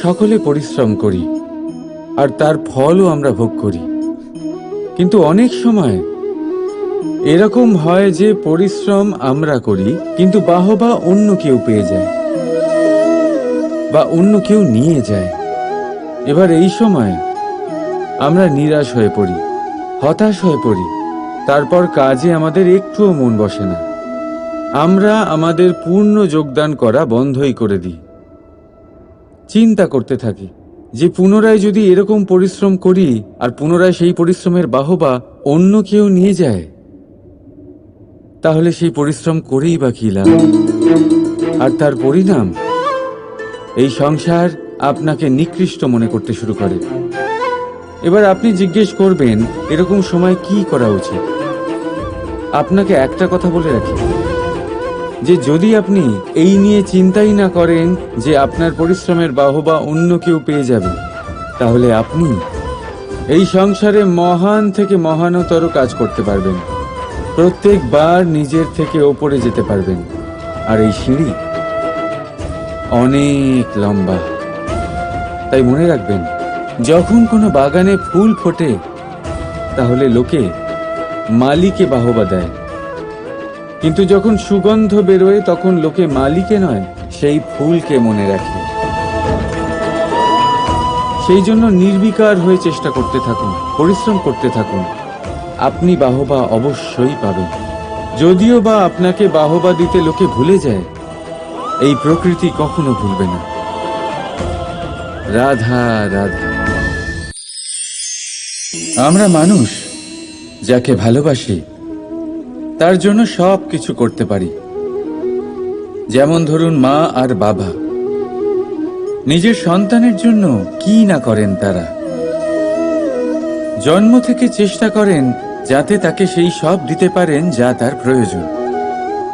সকলে পরিশ্রম করি আর তার ফলও আমরা ভোগ করি, কিন্তু অনেক সময় এরকম হয় যে পরিশ্রম আমরা করি কিন্তু বাহবা অন্য কেউ পেয়ে যায় বা অন্য কেউ নিয়ে যায়। এবার এই সময় আমরা নিরাশ হয়ে পড়ি, হতাশ হয়ে পড়ি, তারপর কাজে আমাদের একটুও মন বসে না। আমরা আমাদের পূর্ণ যোগদান করা বন্ধই করে দিই। চিন্তা করতে থাকি যে পুনরায় যদি এরকম পরিশ্রম করি আর পুনরায় সেই পরিশ্রমের বাহবা অন্য কেউ নিয়ে যায়, তাহলে সেই পরিশ্রম করেই বা কি লাভ? আর তার পরিণাম এই সংসার আপনাকে নিকৃষ্ট মনে করতে শুরু করে। এবার আপনি জিজ্ঞেস করবেন এরকম সময় কি করা উচিত। আপনাকে একটা কথা বলে রাখি যে যদি আপনি এই নিয়ে চিন্তাই না করেন যে আপনার পরিশ্রমের বাহবা অন্য কেউ পেয়ে যাবে, তাহলে আপনি এই সংসারে মহান থেকে মহানতর কাজ করতে পারবেন, প্রত্যেকবার নিজের থেকে ওপরে যেতে পারবেন। আর এই সিঁড়ি অনেক লম্বা। তাই মনে রাখবেন, যখন কোনো বাগানে ফুল ফোটে তাহলে লোকে মালিকে বাহবা দেয়, কিন্তু যখন সুগন্ধ বেরোয় তখন লোকে মালিকে নয়, সেই ফুলকে মনে রাখে। সেই জন্য নির্বিকার হয়ে চেষ্টা করতে থাকুন, পরিশ্রম করতে থাকুন, আপনি বাহবা অবশ্যই পাবেন। যদিও বা আপনাকে বাহবা দিতে লোকে ভুলে যায়, এই প্রকৃতি কখনো ভুলবে না। রাধা রাধা। আমরা মানুষ যাকে ভালোবাসি তার জন্য সব কিছু করতে পারি। যেমন ধরুন মা আর বাবা নিজের সন্তানের জন্য কি না করেন। তারা জন্ম থেকে চেষ্টা করেন যাতে তাকে সেই সব দিতে পারেন যা তার প্রয়োজন।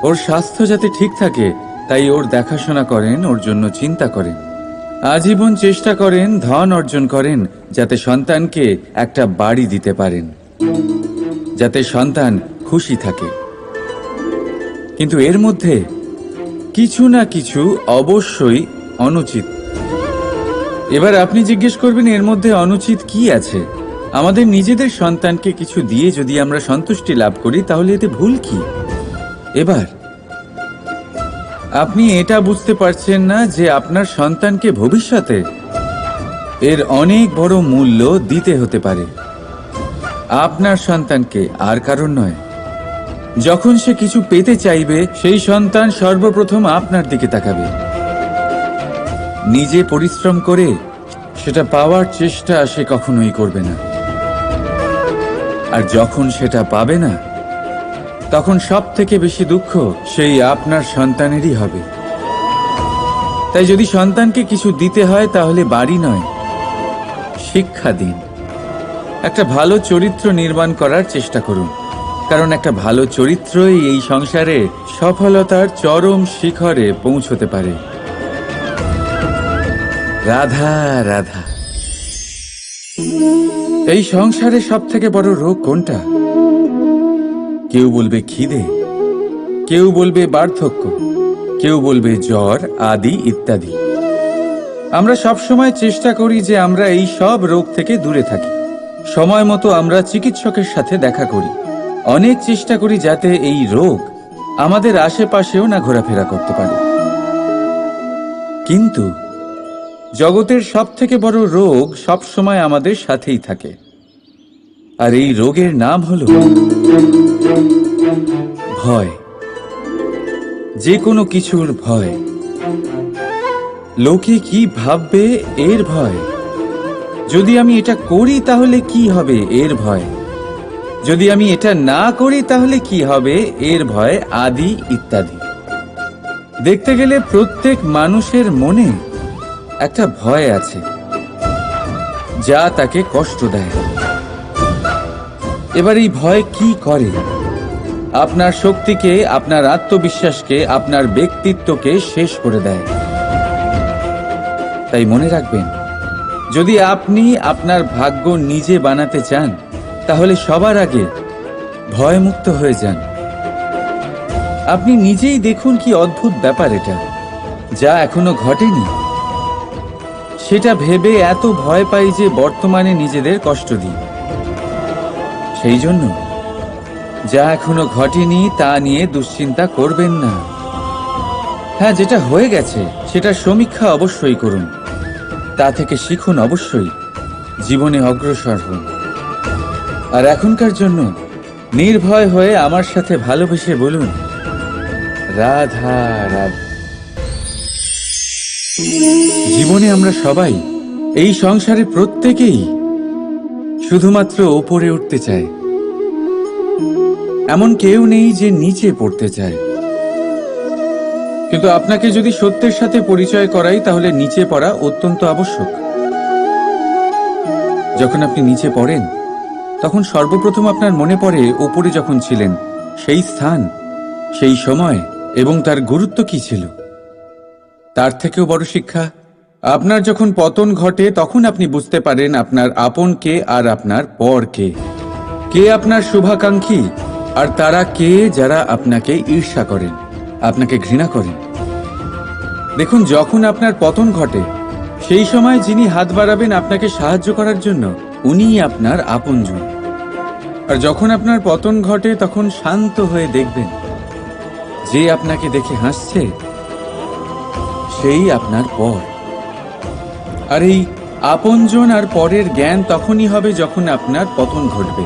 ওর স্বাস্থ্য যাতে ঠিক থাকে তাই ওর দেখাশোনা করেন, ওর জন্য চিন্তা করেন। আজীবন চেষ্টা করেন, ধন অর্জন করেন যাতে সন্তানকে একটা বাড়ি দিতে পারেন, যাতে সন্তান খুশি থাকে। কিন্তু এর মধ্যে কিছু না কিছু অবশ্যই অনুচিত। এবার আপনি জিজ্ঞেস করবেন এর মধ্যে অনুচিত কি আছে? আমাদের নিজেদের সন্তানকে কিছু দিয়ে যদি আমরা সন্তুষ্টি লাভ করি তাহলে এতে ভুল কি? এবার আপনি এটা বুঝতে পারছেন না যে আপনার সন্তানকে ভবিষ্যতে এর অনেক বড় মূল্য দিতে হতে পারে। আপনার সন্তানকে, আর কারণ নয়। যখন সে কিছু পেতে চাইবে সেই সন্তান সর্বপ্রথম আপনার দিকে তাকাবে। নিজে পরিশ্রম করে সেটা পাওয়ার চেষ্টা সে কখনোই করবে না। আর যখন সেটা পাবে না তখন সব থেকে বেশি দুঃখ সেই আপনার সন্তানেরই হবে। তাই যদি সন্তানকে কিছু দিতে হয় তাহলে বাড়ি নয়, শিক্ষা দিন। একটা ভালো চরিত্র নির্মাণ করার চেষ্টা করুন, কারণ একটা ভালো চরিত্রই এই সংসারে সফলতার চরম শিখরে পৌঁছতে পারে। রাধা রাধা। এই সংসারে সব থেকে বড় রোগ কোনটা? কেউ বলবে খিদে, কেউ বলবে বার্ধক্য, কেউ বলবে জ্বর আদি ইত্যাদি। আমরা সব সময় চেষ্টা করি যে আমরা এই সব রোগ থেকে দূরে থাকি। সময় মতো আমরা চিকিৎসকের সাথে দেখা করি। অনেক চেষ্টা করি যাতে এই রোগ আমাদের আশেপাশেও না ঘোরাফেরা করতে পারে। কিন্তু জগতের সব থেকে বড় রোগ সব সময় আমাদের সাথেই থাকে, আর এই রোগের নাম হলো ভয়। যে কোনো কিছুর ভয়। লোকে কি ভাববে এর ভয়। যদি আমি এটা করি তাহলে কি হবে এর ভয়। যদি আমি এটা না করি তাহলে কি হবে এর ভয় আদি ইত্যাদি। দেখতে গেলে প্রত্যেক মানুষের মনে একটা ভয় আছে যা তাকে কষ্ট দেয়। এবার এই ভয় কি করে? আপনার শক্তিকে, আপনার আত্মবিশ্বাসকে, আপনার ব্যক্তিত্বকে শেষ করে দেয়। তাই মনে রাখবেন, যদি আপনি আপনার ভাগ্য নিজে বানাতে চান তাহলে সবার আগে ভয়মুক্ত হয়ে যান। আপনি নিজেই দেখুন কি অদ্ভুত ব্যাপার এটা, যা এখনো ঘটেনি। সেটা ভেবে এত ভয় পাই যে বর্তমানে নিজেদের কষ্ট দিই। সেই জন্য যা এখনো ঘটেনি তা নিয়ে দুশ্চিন্তা করবেন না। হ্যাঁ, যেটা হয়ে গেছে সেটার সমীক্ষা অবশ্যই করুন, তা থেকে শিখুন, অবশ্যই জীবনে অগ্রসর হন। আর এখনকার জন্য নির্ভয় হয়ে আমার সাথে ভালোবেসে বলুন, রাধা রাধা। জীবনে আমরা সবাই, এই সংসারে প্রত্যেকেই শুধুমাত্র ওপরে উঠতে চায়। এমন কেউ নেই যে নিচে পড়তে চায়। কিন্তু আপনাকে যদি সত্যের সাথে পরিচয় করাই, তাহলে নিচে পড়া অত্যন্ত আবশ্যক। যখন আপনি নিচে পড়েন, তখন সর্বপ্রথম আপনার মনে পড়ে ওপরে যখন ছিলেন সেই স্থান, সেই সময় এবং তার গুরুত্ব কি ছিল। তার থেকেও বড় শিক্ষা, আপনার যখন পতন ঘটে তখন আপনি বুঝতে পারেন আপনার আপন কে আর আপনার পর কে। কে আপনার শুভাকাঙ্ক্ষী আর তারা কে যারা আপনাকে ঈর্ষা করেন, আপনাকে ঘৃণা করেন। দেখুন, যখন আপনার পতন ঘটে সেই সময় যিনি হাত বাড়াবেন আপনাকে সাহায্য করার জন্য, উনিই আপনার আপনজন। আর যখন আপনার পতন ঘটে তখন শান্ত হয়ে দেখবেন যে আপনাকে দেখে হাসছে সেই আপনার পর। আর এই আপনজন আর পরের জ্ঞান তখনই হবে যখন আপনার পতন ঘটবে,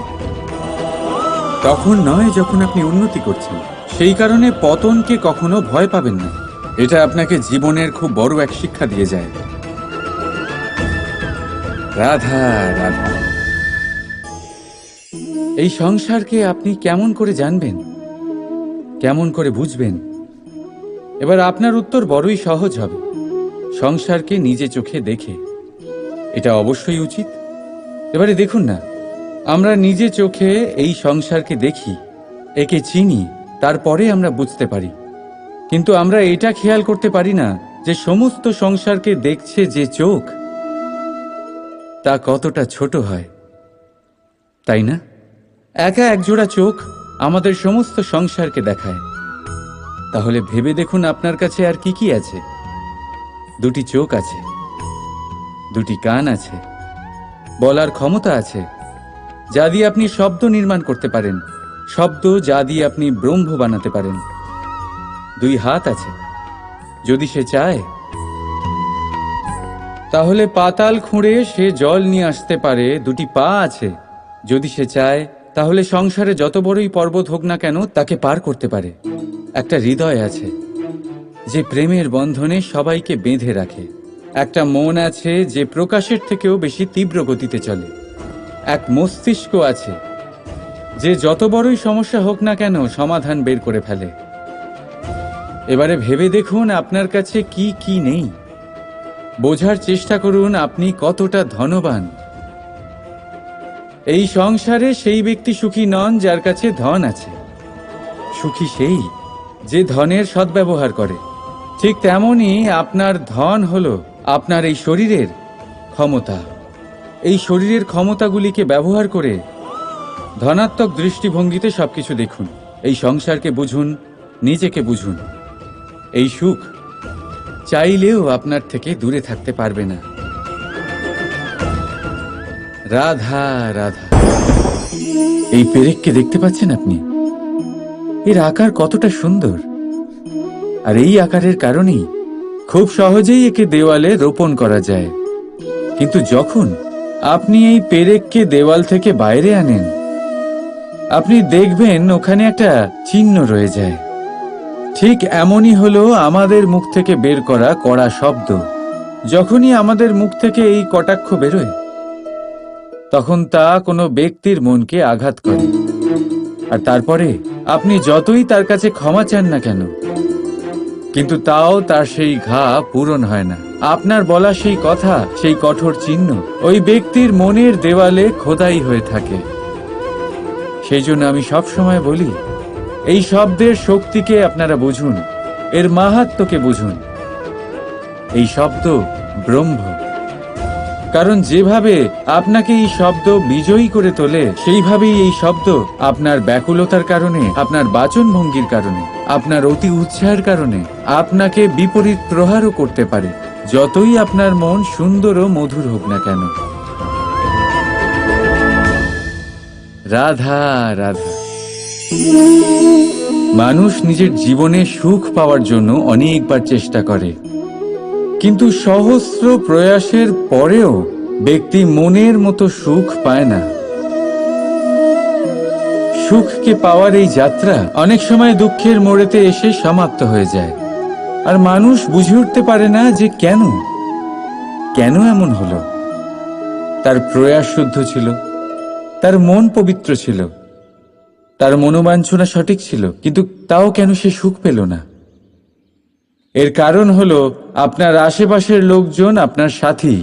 তখন নয় যখন আপনি উন্নতি করছেন। সেই কারণে পতনকে কখনো ভয় পাবেন না। এটা আপনাকে জীবনের খুব বড় এক শিক্ষা দিয়ে যায়। রাধা রাধা। এই সংসারকে আপনি কেমন করে জানবেন, কেমন করে বুঝবেন? এবার আপনার উত্তর বড়ই সহজ হবে, সংসারকে নিজে চোখে দেখে। এটা অবশ্যই উচিত। এবারে দেখুন না, আমরা নিজে চোখে এই সংসারকে দেখি, একে চিনি, তারপরে আমরা বুঝতে পারি। কিন্তু আমরা এটা খেয়াল করতে পারি না যে সমস্ত সংসারকে দেখছে যে চোখ, তা কতটা ছোট হয়, তাই না? একা একজোড়া চোখ আমাদের সমস্ত সংসারকে দেখায়। তাহলে ভেবে দেখুন আপনার কাছে আর কি কি আছে। দুটি চোখ আছে, দুটি কান আছে, বলার ক্ষমতা আছে যা দিয়ে আপনি শব্দ নির্মাণ করতে পারেন, শব্দ যা দিয়ে আপনি ব্রহ্ম বানাতে পারেন। দুই হাত আছে, যদি সে চায় তাহলে পাতাল খুঁড়ে সে জল নিয়ে আসতে পারে। দুটি পা আছে, যদি সে চায় তাহলে সংসারে যত বড়ই পর্বত হোক না কেন তাকে পার করতে পারে। একটা হৃদয় আছে যে প্রেমের বন্ধনে সবাইকে বেঁধে রাখে। একটা মন আছে যে প্রকাশের থেকেও বেশি তীব্র গতিতে চলে। এক মস্তিষ্ক আছে যে যত বড়ই সমস্যা হোক না কেন সমাধান বের করে ফেলে। এবারে ভেবে দেখুন আপনার কাছে কি কি নেই। বোঝার চেষ্টা করুন আপনি কতটা ধনবান। এই সংসারে সেই ব্যক্তি সুখী নন যার কাছে ধন আছে। সুখী সেই যে ধনের সদ্ব্যবহার করে। ঠিক তেমনই আপনার ধন হলো আপনার এই শরীরের ক্ষমতা। এই শরীরের ক্ষমতাগুলিকে ব্যবহার করে ধনাত্মক দৃষ্টিভঙ্গিতে সবকিছু দেখুন। এই সংসারকে বুঝুন, নিজেকে বুঝুন। এই সুখ চাইলেও আপনার থেকে দূরে থাকতে পারবে না। রাধা রাধা। এই পেরেককে দেখতে পাচ্ছেন আপনি? এর আকার কতটা সুন্দর। আর এই আকারের কারণেই খুব সহজেই একে দেওয়ালে রোপণ করা যায়। কিন্তু যখন আপনি এই পেরেককে দেওয়াল থেকে বাইরে আনেন, আপনি দেখবেন ওখানে একটা চিহ্ন রয়ে যায়। ঠিক এমনই হলো আমাদের মুখ থেকে বের করা কড়া শব্দ। যখনই আমাদের মুখ থেকে এই কটাক্ষ বেরোয়, তখন তা কোনো ব্যক্তির মনকে আঘাত করে। আর তারপরে আপনি যতই তার কাছে ক্ষমা চান না কেন, কিন্তু তাও তার সেই ঘা পূরণ হয় না। আপনার বলা সেই কথা, সেই কঠোর চিহ্ন ওই ব্যক্তির মনের দেওয়ালে খোদাই হয়ে থাকে। সেই জন্য আমি সবসময় বলি, এই শব্দের শক্তিকে আপনারা বুঝুন, এর মাহাত্ম্যকে বুঝুন। এই শব্দ ব্রহ্ম। কারণ যেভাবে আপনাকে এই শব্দ বিজয়ী করে তোলে, সেইভাবেই এই শব্দ আপনার ব্যাকুলতার কারণে, আপনার বাচন ভঙ্গির কারণে, আপনার অতি উৎসাহের কারণে আপনাকে বিপরীত প্রহারও করতে পারে। যতই আপনার মন সুন্দর ও মধুর হোক না কেন। রাধা রাধা। মানুষ নিজের জীবনে সুখ পাওয়ার জন্য অনেকবার চেষ্টা করে, কিন্তু সহস্র প্রয়াসের পরেও ব্যক্তি মনের মতো সুখ পায় না। সুখকে পাওয়ার এই যাত্রা অনেক সময় দুঃখের মোড়েতে এসে সমাপ্ত হয়ে যায়, আর মানুষ বুঝে উঠতে পারে না যে কেন এমন হলো। তার প্রয়াস শুদ্ধ ছিল, তার মন পবিত্র ছিল, তার মনোবাঞ্ছনা সঠিক ছিল, কিন্তু তাও কেন সে সুখ পেল না? এর কারণ হলো আপনার আশেপাশের লোকজন আপনার সাথী।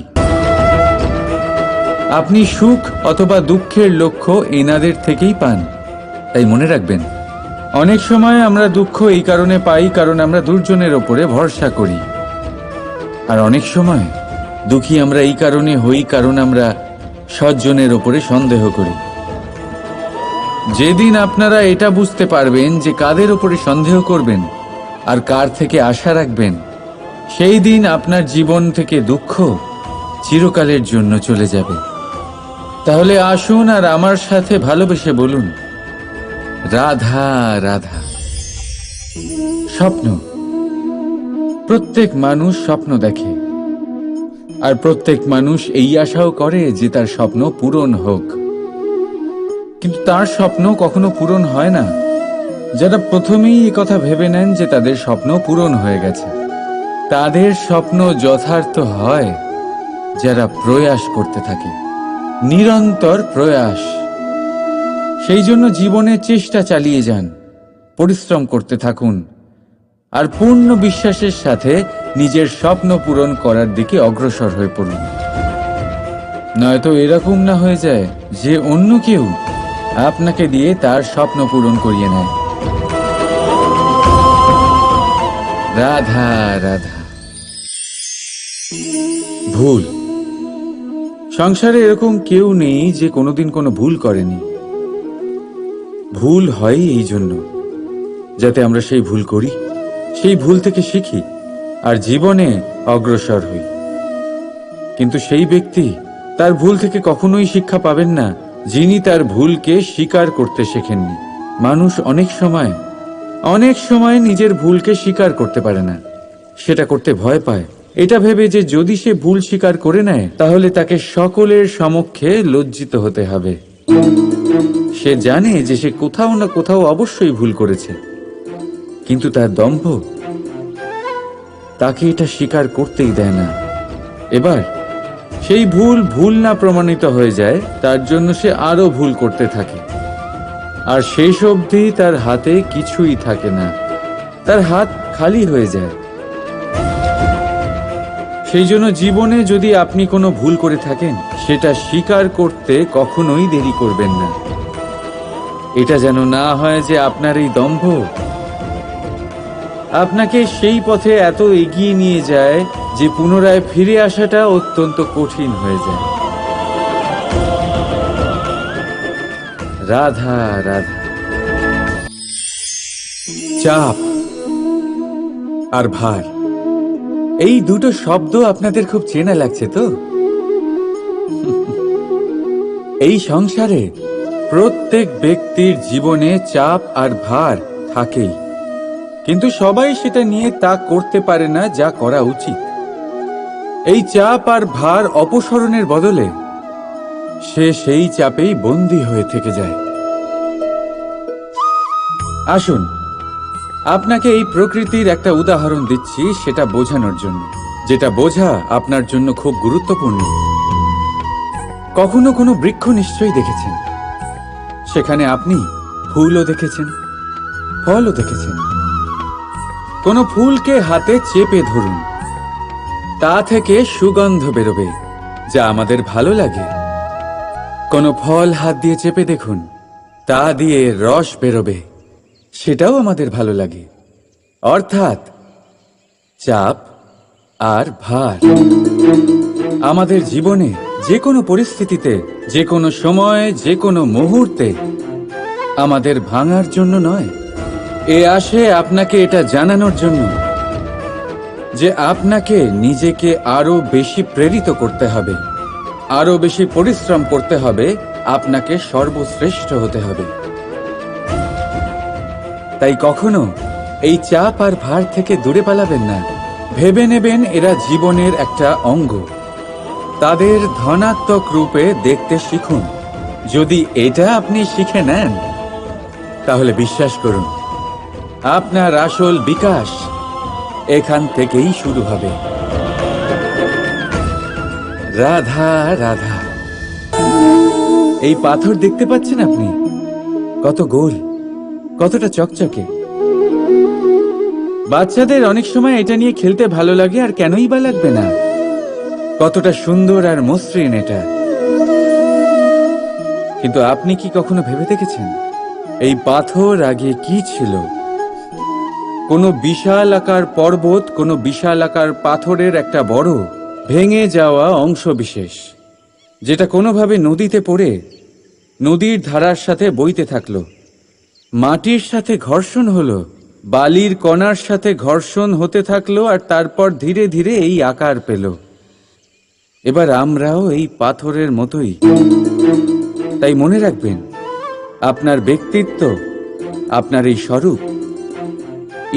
আপনি সুখ অথবা দুঃখের লক্ষ্য এনাদের থেকেই পান। তাই মনে রাখবেন, অনেক সময় আমরা দুঃখ এই কারণে পাই কারণ আমরা দুর্জনের ওপরে ভরসা করি, আর অনেক সময় দুঃখী আমরা এই কারণে হই কারণ আমরা সজ্জনের ওপরে সন্দেহ করি। যেদিন আপনারা এটা বুঝতে পারবেন যে কাদের ওপরে সন্দেহ করবেন আর কার থেকে আশা রাখবেন, সেই দিন আপনার জীবন থেকে দুঃখ চিরকালের জন্য চলে যাবে। তাহলে আসুন আর আমার সাথে ভালোবেসে বলুন, রাধা রাধা। স্বপ্ন, প্রত্যেক মানুষ স্বপ্ন দেখে, আর প্রত্যেক মানুষ এই আশাও করে যে তার স্বপ্ন পূরণ হোক, কিন্তু তার স্বপ্ন কখনো পূরণ হয় না। যারা প্রথমেই এই কথা ভেবে নেন যে তাদের স্বপ্ন পূরণ হয়ে গেছে, তাদের স্বপ্ন যথার্থ হয় যারা প্রয়াস করতে থাকে, নিরন্তর প্রয়াস। সেই জন্য জীবনে চেষ্টা চালিয়ে যান, পরিশ্রম করতে থাকুন, আর পূর্ণ বিশ্বাসের সাথে নিজের স্বপ্ন পূরণ করার দিকে অগ্রসর হয়ে পড়ুন। নয়তো এরকম না হয়ে যায় যে অন্য কেউ আপনাকে দিয়ে তার স্বপ্ন পূরণ করিয়ে নেয়। রাধা রাধা। ভুল। সংসারে এরকম কেউ নেই যে কোনোদিন কোনো ভুল করেনি। ভুল হয় এই জন্য যাতে আমরা সেই ভুল করি, সেই ভুল থেকে শিখি আর জীবনে অগ্রসর হই। কিন্তু সেই ব্যক্তি তার ভুল থেকে কখনোই শিক্ষা পাবেন না যিনি তার ভুলকে স্বীকার করতে শেখেননি। মানুষ অনেক সময় নিজের ভুলকে স্বীকার করতে পারে না, সেটা করতে ভয় পায়, এটা ভেবে যে যদি সে ভুল স্বীকার করে নেয় তাহলে তাকে সকলের সমক্ষে লজ্জিত হতে হবে। সে জানে যে সে কোথাও না কোথাও অবশ্যই ভুল করেছে, কিন্তু তার দম্ভ তাকে এটা স্বীকার করতেই দেয় না। এবার সেই ভুল না প্রমাণিত হয়ে যায়, তার জন্য সে আরো ভুল করতে থাকে, আর শেষ অবধি তার হাতে কিছুই থাকে না, তার হাত খালি হয়ে যায়। সেই জন্য জীবনে যদি আপনি কোনো ভুল করে থাকেন, সেটা স্বীকার করতে কখনোই দেরি করবেন না। এটা যেন না হয় যে আপনার এই দম্ভ আপনাকে সেই পথে এত এগিয়ে নিয়ে যায় যে পুনরায় ফিরে আসাটা অত্যন্ত কঠিন হয়ে যায়। রাধা রাধা। চাপ আর ভার, এই দুটো শব্দ আপনাদের খুব চেনা লাগছে তো? এই সংসারে প্রত্যেক ব্যক্তির জীবনে চাপ আর ভার থাকেই, কিন্তু সবাই সেটা নিয়ে তা করতে পারে না যা করা উচিত। এই চাপ আর ভার অপসরণের বদলে সে সেই চাপেই বন্দী হয়ে থেকে যায়। আসুন, আপনাকে এই প্রকৃতির একটা উদাহরণ দিচ্ছি, সেটা বোঝানোর জন্য, যেটা বোঝা আপনার জন্য খুব গুরুত্বপূর্ণ। কখনো কোনো বৃক্ষ নিশ্চয়ই দেখেছেন, সেখানে আপনি ফুলও দেখেছেন, ফলও দেখেছেন। কোনো ফুলকে হাতে চেপে ধরুন, তা থেকে সুগন্ধ বেরোবে যা আমাদের ভালো লাগে। কোনো ফল হাত দিয়ে চেপে দেখুন, তা দিয়ে রস বেরোবে, সেটাও আমাদের ভালো লাগে। অর্থাৎ চাপ আর ভার আমাদের জীবনে যে কোনো পরিস্থিতিতে, যে কোনো সময়, যে কোনো মুহূর্তে আমাদের ভাঙার জন্য নয়, এ আসে আপনাকে এটা জানানোর জন্য যে আপনাকে নিজেকে আরো বেশি প্রেরিত করতে হবে, আরো বেশি পরিশ্রম করতে হবে, আপনাকে সর্বশ্রেষ্ঠ হতে হবে। তাই কখনো এই চাপ আর ভার থেকে দূরে পালাবেন না। ভেবে নেবেন এরা জীবনের একটা অঙ্গ। তাদের ধনাত্মক রূপে দেখতে শিখুন। যদি এটা আপনি শিখে নেন, তাহলে বিশ্বাস করুন, আপনার আসল বিকাশ এখান থেকেই শুরু হবে। রাধা রাধা। এই পাথর দেখতে পাচ্ছেন আপনি? কত গোল, কতটা চকচকে। বাচ্চাদের অনেক সময় এটা নিয়ে খেলতে ভালো লাগে, আর কেনই বা লাগবে না? কতটা সুন্দর আর মসৃণ এটা। কিন্তু আপনি কি কখনো ভেবে দেখেছেন এই পাথর আগে কি ছিল? কোনো বিশাল আকার পর্বত, কোনো বিশাল আকার পাথরের একটা বড় ভেঙে যাওয়া অংশ বিশেষ, যেটা কোনোভাবে নদীতে পড়ে নদীর ধারার সাথে বইতে থাকলো। মাটির সাথে ঘর্ষণ হলো, বালির কণার সাথে ঘর্ষণ হতে থাকলো, আর তারপর ধীরে ধীরে এই আকার পেল। এবার আমরাও এই পাথরের মতোই। তাই মনে রাখবেন, আপনার ব্যক্তিত্ব, আপনার এই স্বরূপ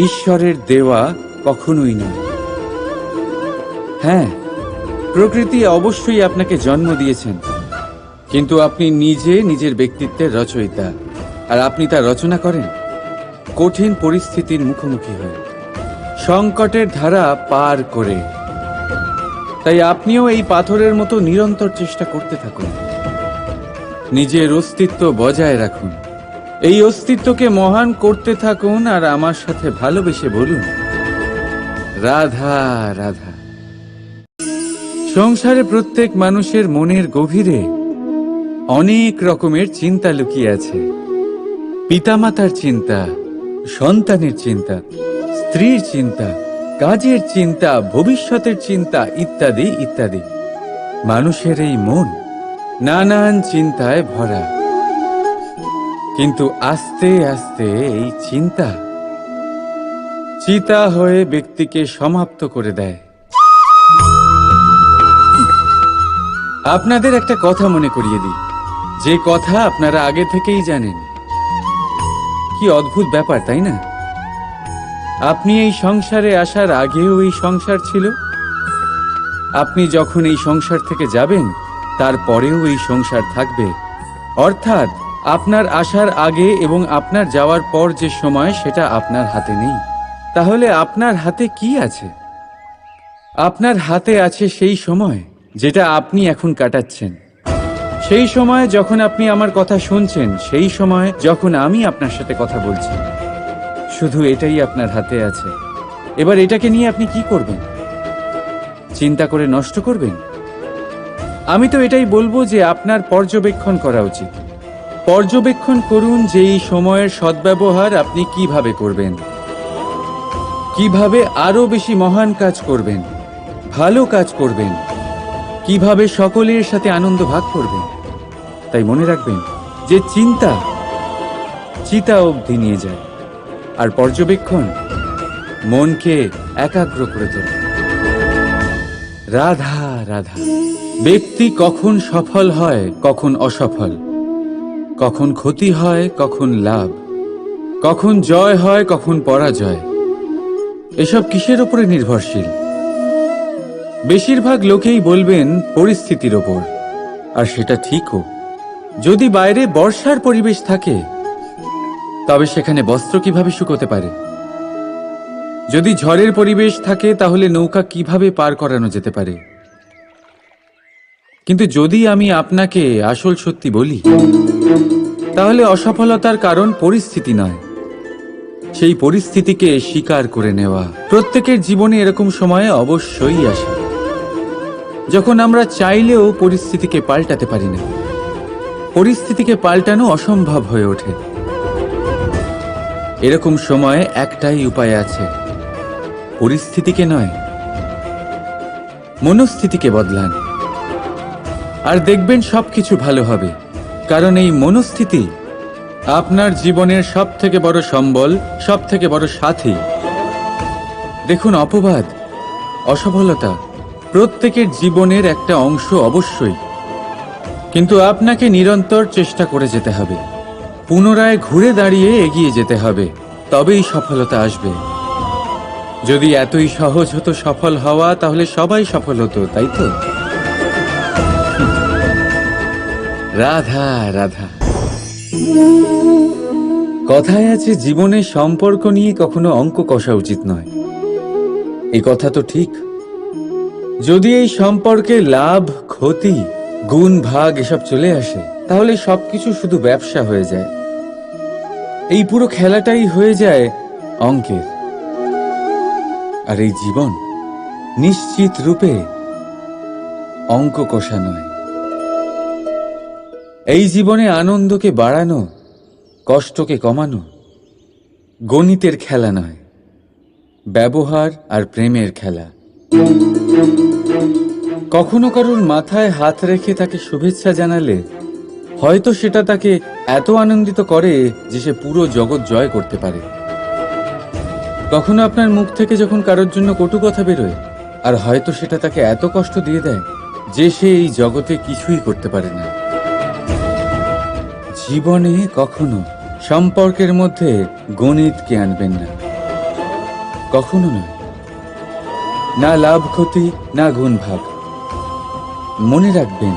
ঈশ্বরের দেওয়া কখনোই নয়। হ্যাঁ, প্রকৃতি অবশ্যই আপনাকে জন্ম দিয়েছেন, কিন্তু আপনি নিজে নিজের ব্যক্তিত্বের রচয়িতা। আর আপনি তা রচনা করেন কঠিন পরিস্থিতির মুখোমুখি হয়ে, সংকটের ধারা পার করে। তাই আপনিও এই পাথরের মতো নিরন্তর চেষ্টা করতে থাকুন। নিজের অস্তিত্ব বজায় রাখুন, এই অস্তিত্বকে মহান করতে থাকুন, আর আমার সাথে ভালোবেসে বলুন, রাধা রাধা। সংসারে প্রত্যেক মানুষের মনের গভীরে অনেক রকমের চিন্তা লুকিয়ে আছে। পিতামাতার চিন্তা, সন্তানের চিন্তা, স্ত্রীর চিন্তা, কাজের চিন্তা, ভবিষ্যতের চিন্তা, ইত্যাদি ইত্যাদি। মানুষের এই মন নানান চিন্তায় ভরা। কিন্তু আস্তে আস্তে এই চিন্তা চিতা হয়ে ব্যক্তিকে সমাপ্ত করে দেয়। আপনাদের একটা কথা মনে করিয়ে দিই, যে কথা আপনারা আগে থেকেই জানেন। কি অদ্ভুত ব্যাপার, তাই না? আপনি এই সংসারে আসার আগেও এই সংসার ছিল। আপনি যখন এই সংসার থেকে যাবেন, তারপরেও এই সংসার থাকবে। অর্থাৎ আপনার আসার আগে এবং আপনার যাওয়ার পর যে সময়, সেটা আপনার হাতে নেই। তাহলে আপনার হাতে কি আছে? আপনার হাতে আছে সেই সময় যেটা আপনি এখন কাটাচ্ছেন, সেই সময় যখন আপনি আমার কথা শুনছেন, সেই সময় যখন আমি আপনার সাথে কথা বলছি। শুধু এটাই আপনার হাতে আছে। এবার এটাকে নিয়ে আপনি কি করবেন? চিন্তা করে নষ্ট করবেন? আমি তো এটাই বলবো যে আপনার পর্যবেক্ষণ করা উচিত। পর্যবেক্ষণ করুন যে এই সময়ের সদ্ব্যবহার আপনি কিভাবে করবেন, কিভাবে আরো বেশি মহান কাজ করবেন, ভালো কাজ করবেন, কিভাবে সকলের সাথে আনন্দ ভাগ করবেন। তাই মনে রাখবেন যে চিন্তা চিতা অবধি নিয়ে যায়, আর পর্যবেক্ষণ মনকে একাগ্র করে তোলে। রাধা রাধা। ব্যক্তি কখন সফল হয়, কখন অসফল, কখন ক্ষতি হয়, কখন লাভ, কখন জয় হয়, কখন পরাজয়, এসব কিসের উপরে নির্ভরশীল? বেশিরভাগ লোকেই বলবেন পরিস্থিতির ওপর। আর সেটা ঠিকও। যদি বাইরে বর্ষার পরিবেশ থাকে, তবে সেখানে বস্ত্র কিভাবে শুকোতে পারে? যদি ঝড়ের পরিবেশ থাকে, তাহলে নৌকা কিভাবে পার করানো যেতে পারে? কিন্তু যদি আমি আপনাকে আসল সত্যি বলি, তাহলে অসফলতার কারণ পরিস্থিতি নয়, সেই পরিস্থিতিকে স্বীকার করে নেওয়া। প্রত্যেকের জীবনে এরকম সময় অবশ্যই আসে যখন আমরা চাইলেও পরিস্থিতিকে পাল্টাতে পারি না। পরিস্থিতিকে পাল্টানো অসম্ভব হয়ে ওঠে। এরকম সময়ে একটাই উপায় আছে, পরিস্থিতিকে নয়, মনস্থিতিকে বদলান, আর দেখবেন সবকিছু ভালো হবে। কারণ এই মনস্থিতি আপনার জীবনের সবথেকে বড় সম্বল, সবথেকে বড় সাথী। দেখুন, অপবাদ অসফলতা প্রত্যেকের জীবনের একটা অংশ অবশ্যই, কিন্তু আপনাকে নিরন্তর চেষ্টা করে যেতে হবে, পুনরায় ঘুরে দাঁড়িয়ে এগিয়ে যেতে হবে, তবেই সফলতা আসবে। যদি এতই সহজ হতো সফল হওয়া, তাহলে সবাই সফল হতো, তাই তো? রাধা রাধা। কথায় আছে, জীবনের সম্পর্ক নিয়ে কখনো অঙ্ক কষা উচিত নয়। এই কথা তো ঠিক। যদি এই সম্পর্কে লাভ, ক্ষতি, গুণ, ভাগ এসব চলে আসে, তাহলে সবকিছু শুধু ব্যবসা হয়ে যায়। এই পুরো খেলাটাই হয়ে যায় অঙ্কের। আর এই জীবন নিশ্চিত রূপে অঙ্ক কষা নয়। এই জীবনে আনন্দকে বাড়ানো, কষ্টকে কমানো গণিতের খেলা নয়, ব্যবহার আর প্রেমের খেলা। কখনো কারোর মাথায় হাত রেখে তাকে শুভেচ্ছা জানালে হয়তো সেটা তাকে এত আনন্দিত করে যে সে পুরো জগৎ জয় করতে পারে। কখনো আপনার মুখ থেকে যখন কারোর জন্য কটু কথা বেরোয়, আর হয়তো সেটা তাকে এত কষ্ট দিয়ে দেয় যে সে এই জগতে কিছুই করতে পারে না। জীবনে কখনো সম্পর্কের মধ্যে গণিতকে আনবেন না, কখনো নয়। না লাভ ক্ষতি, না গুণ ভাগ। মনে রাখবেন,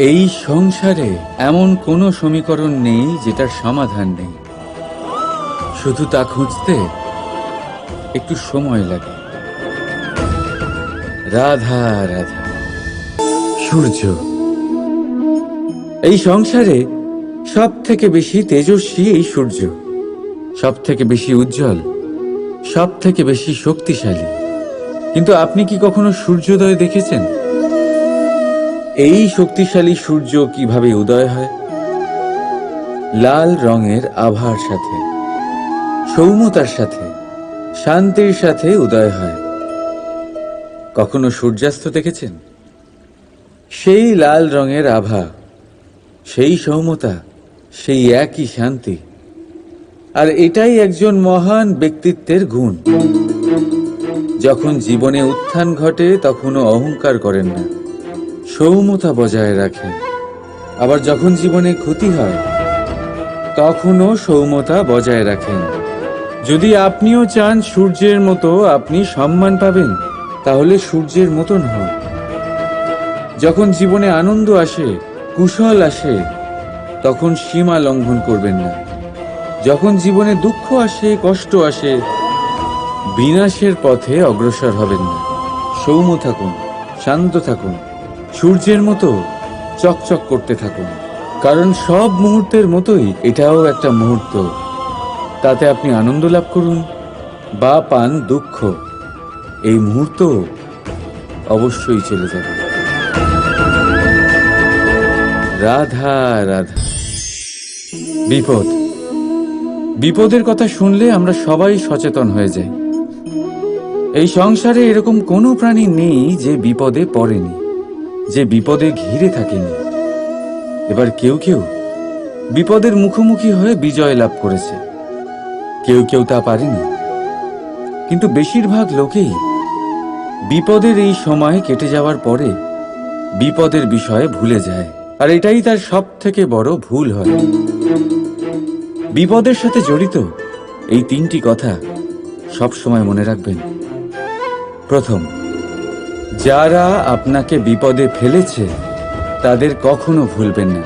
এই সংসারে এমন কোনো সমীকরণ নেই যেটার সমাধান নেই। শুধু তা খুঁজতে একটু সময় লাগে। রাধা রাধা। সূর্য এই সংসারে সব থেকে বেশি তেজস্বী, এই সূর্য সব থেকে বেশি উজ্জ্বল, সব থেকে বেশি শক্তিশালী। কিন্তু আপনি কি কখনো সূর্যোদয় দেখেছেন? এই শক্তিশালী সূর্য কিভাবে উদয় হয়? লাল রঙের আভার সাথে, সৌম্যতার সাথে, শান্তির সাথে উদয় হয়। কখনো সূর্যাস্ত দেখেছেন? সেই লাল রঙের আভা, সেই সৌম্যতা, সেই একই শান্তি। আর এটাই একজন মহান ব্যক্তিত্বের গুণ। যখন জীবনে উত্থান ঘটে তখনও অহংকার করেন না, সৌম্যতা বজায় রাখেন। আবার যখন জীবনে ক্ষতি হয় তখনও সৌম্যতা বজায় রাখেন। যদি আপনিও চান সূর্যের মতো আপনি সম্মান পাবেন, তাহলে সূর্যের মতন হন। যখন জীবনে আনন্দ আসে, কুশল আসে, তখন সীমা লঙ্ঘন করবেন না। যখন জীবনে দুঃখ আসে, কষ্ট আসে, বিনাশের পথে অগ্রসর হবেন না। সৌম্য থাকুন, শান্ত থাকুন, সূর্যের মতো চকচক করতে থাকুন। কারণ সব মুহূর্তের মতোই এটাও একটা মুহূর্ত। তাতে আপনি আনন্দ লাভ করুন বা পান দুঃখ, এই মুহূর্ত অবশ্যই চলে যাবে। রাধা রাধা। বিপদ, বিপদের কথা শুনলে আমরা সবাই সচেতন হয়ে যাই। এই সংসারে এরকম কোনো প্রাণী নেই যে বিপদে পড়েনি, যে বিপদে ঘিরে থাকেনি। এবার কেউ কেউ বিপদের মুখোমুখি হয়ে বিজয় লাভ করেছে, কেউ কেউ তা পারেনি। কিন্তু বেশিরভাগ লোকেই বিপদের এই সময় কেটে যাওয়ার পরে বিপদের বিষয়ে ভুলে যায়। আর এটাই তার সব থেকে বড় ভুল হয়। বিপদের সাথে জড়িত এই তিনটি কথা সব সময় মনে রাখবেন। প্রথম, যারা আপনাকে বিপদে ফেলেছে তাদের কখনো ভুলবেন না,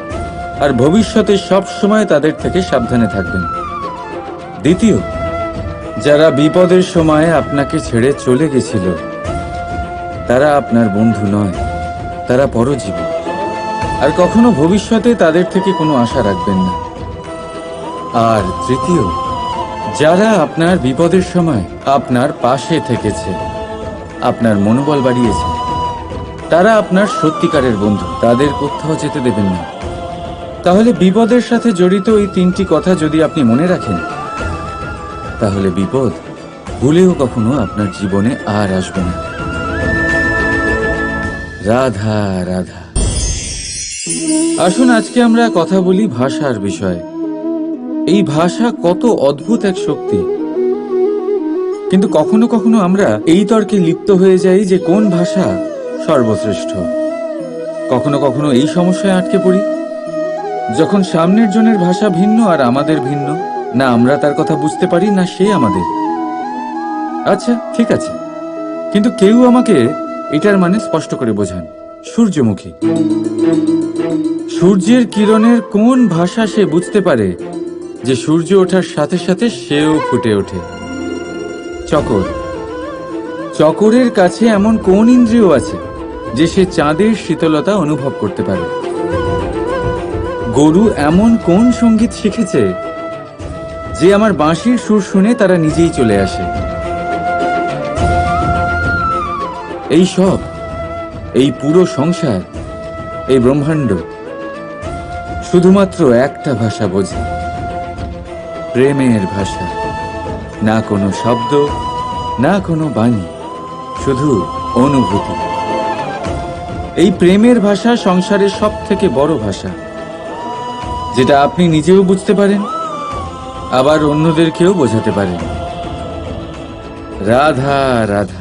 আর ভবিষ্যতে সব সময় তাদের থেকে সাবধানে থাকবেন। দ্বিতীয়, যারা বিপদের সময় আপনাকে ছেড়ে চলে গেছিল তারা আপনার বন্ধু নয়, তারা পরজীবী। আর কখনো ভবিষ্যতে তাদের থেকে কোনো আশা রাখবেন না। আর তৃতীয়, যারা আপনার বিপদের সময় আপনার পাশে থেকেছে, আপনার মনোবল বাড়িয়েছে, তারা আপনার সত্যিকারের বন্ধু, তাদের কোথাও যেতে দেবেন না। তাহলে বিপদের সাথে জড়িত এই তিনটি কথা যদি আপনি মনে রাখেন, তাহলে বিপদ ভুলেও কখনো আপনার জীবনে আর আসবে না। রাধা রাধা। আসুন আজকে আমরা কথা বলি ভাষার বিষয়ে। এই ভাষা কত অদ্ভুত এক শক্তি। কিন্তু কখনো কখনো আমরা এই তর্কে লিপ্ত হয়ে যাই যে কোন ভাষা সর্বশ্রেষ্ঠ। কখনো কখনো এই সমস্যায় আটকে পড়ি, যখন সামনের জনের ভাষা ভিন্ন আর আমাদের ভিন্ন, না আমরা তার কথা বুঝতে পারি না সে আমাদের। আচ্ছা ঠিক আছে, কিন্তু কেউ আমাকে এটার মানে স্পষ্ট করে বোঝান। সূর্যমুখী, সূর্যের কিরণের কোন ভাষা সে বুঝতে পারে যে সূর্য ওঠার সাথে সাথে সেও ফুটে ওঠে? চকর, চকরের কাছে এমন কোন ইন্দ্রিয় আছে যে সে চাঁদের শীতলতা অনুভব করতে পারে? গরু এমন কোন সঙ্গীত শিখেছে যে আমার বাঁশির সুর শুনে তারা নিজেই চলে আসে? এই সব, এই পুরো সংসার, এই ব্রহ্মাণ্ড শুধুমাত্র একটা ভাষা বোঝে, প্রেমের ভাষা। না কোনো শব্দ, না কোনো বাণী, শুধু অনুভূতি। এই প্রেমের ভাষা সংসারের সব থেকে বড় ভাষা, যেটা আপনি নিজেও বুঝতে পারেন, আবার অন্যদেরকেও বোঝাতে পারেন। রাধা রাধা।